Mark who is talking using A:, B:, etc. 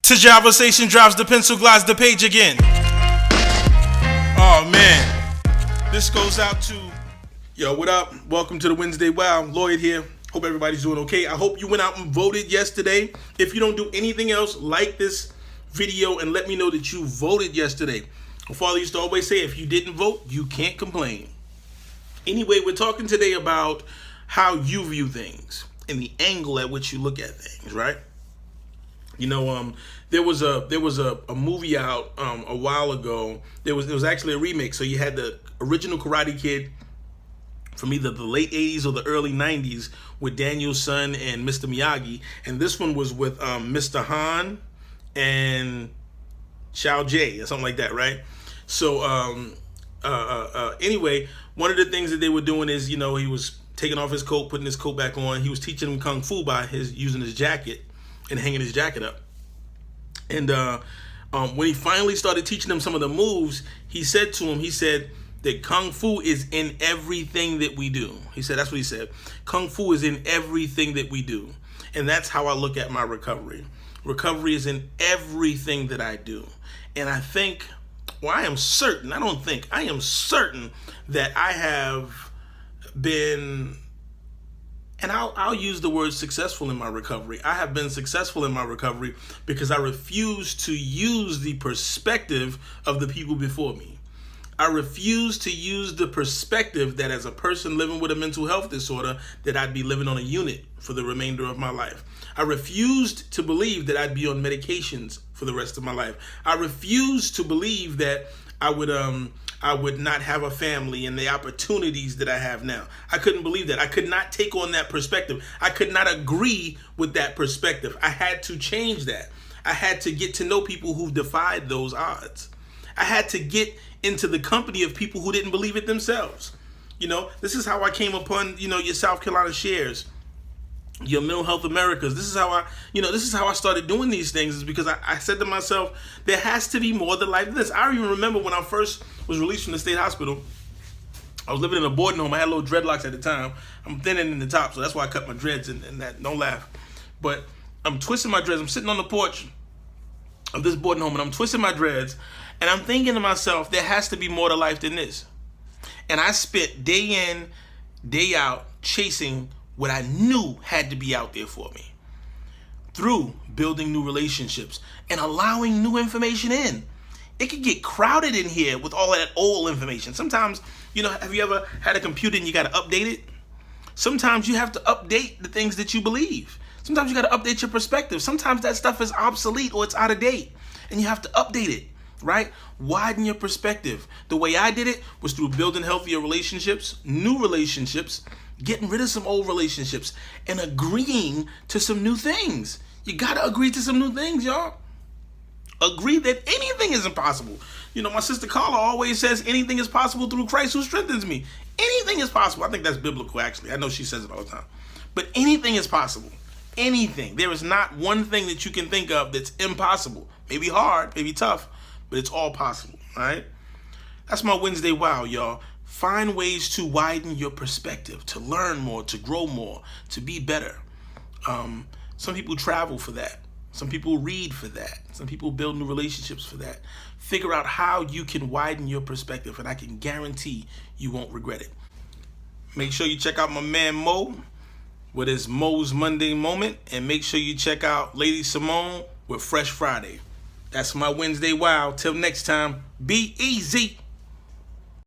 A: To Javasation drives the pencil, glides the page again. Oh man, this goes out to yo. What up? Welcome to the Wednesday Wow. Lloyd here. Hope everybody's doing okay. I hope you went out and voted yesterday. If you don't do anything else, like this video and let me know that you voted yesterday. My father used to always say, if you didn't vote, you can't complain. Anyway, we're talking today about how you view things and the angle at which you look at things, right? You know, there was a movie out a while ago. There was actually a remake. So you had the original Karate Kid from either the late 80s or the early 90s with Daniel San and Mr. Miyagi, and this one was with Mr. Han and Xiao Jie or something like that, right? So anyway, one of the things that they were doing is, you know, he was taking off his coat, putting his coat back on. He was teaching him kung fu by using his jacket and hanging his jacket up. And when he finally started teaching him some of the moves, he said that kung fu is in everything that we do. He said, that's what he said. Kung fu is in everything that we do. And that's how I look at my recovery. Recovery is in everything that I do. And I think, I am certain that I have been, and I'll use the word successful in my recovery. I have been successful in my recovery because I refuse to use the perspective of the people before me. I refuse to use the perspective that as a person living with a mental health disorder, that I'd be living on a unit for the remainder of my life. I refused to believe that I'd be on medications for the rest of my life. I refused to believe that I would not have a family and the opportunities that I have now. I couldn't believe that. I could not take on that perspective. I could not agree with that perspective. I had to change that. I had to get to know people who defied those odds. I had to get into the company of people who didn't believe it themselves. You know, this is how I came upon, you know, your South Carolina shares, your Mental Health Americas. This is how I started doing these things, is because I said to myself, there has to be more to life than this. I even remember when I first was released from the state hospital, I was living in a boarding home. I had little dreadlocks at the time. I'm thinning in the top, so that's why I cut my dreads and that. Don't laugh. But I'm twisting my dreads. I'm sitting on the porch of this boarding home and I'm twisting my dreads and I'm thinking to myself, there has to be more to life than this. And I spent day in, day out chasing what I knew had to be out there for me through building new relationships and allowing new information in. It could get crowded in here with all of that old information. Sometimes, you know, have you ever had a computer and you got to update it? Sometimes you have to update the things that you believe. Sometimes you got to update your perspective. Sometimes that stuff is obsolete or it's out of date and you have to update it, right? Widen your perspective. The way I did it was through building healthier relationships, new relationships, getting rid of some old relationships, and agreeing to some new things. You got to agree to some new things, y'all. Agree that anything is impossible. You know, my sister Carla always says anything is possible through Christ who strengthens me. Anything is possible. I think that's biblical, actually. I know she says it all the time. But anything is possible. Anything. There is not one thing that you can think of that's impossible. Maybe hard, maybe tough, but it's all possible, all right? That's my Wednesday Wow, y'all. Find ways to widen your perspective, to learn more, to grow more, to be better. Some people travel for that. Some people read for that. Some people build new relationships for that. Figure out how you can widen your perspective, and I can guarantee you won't regret it. Make sure you check out my man Mo with his Mo's Monday Moment, and make sure you check out Lady Simone with Fresh Friday. That's my Wednesday Wow. Till next time, be easy.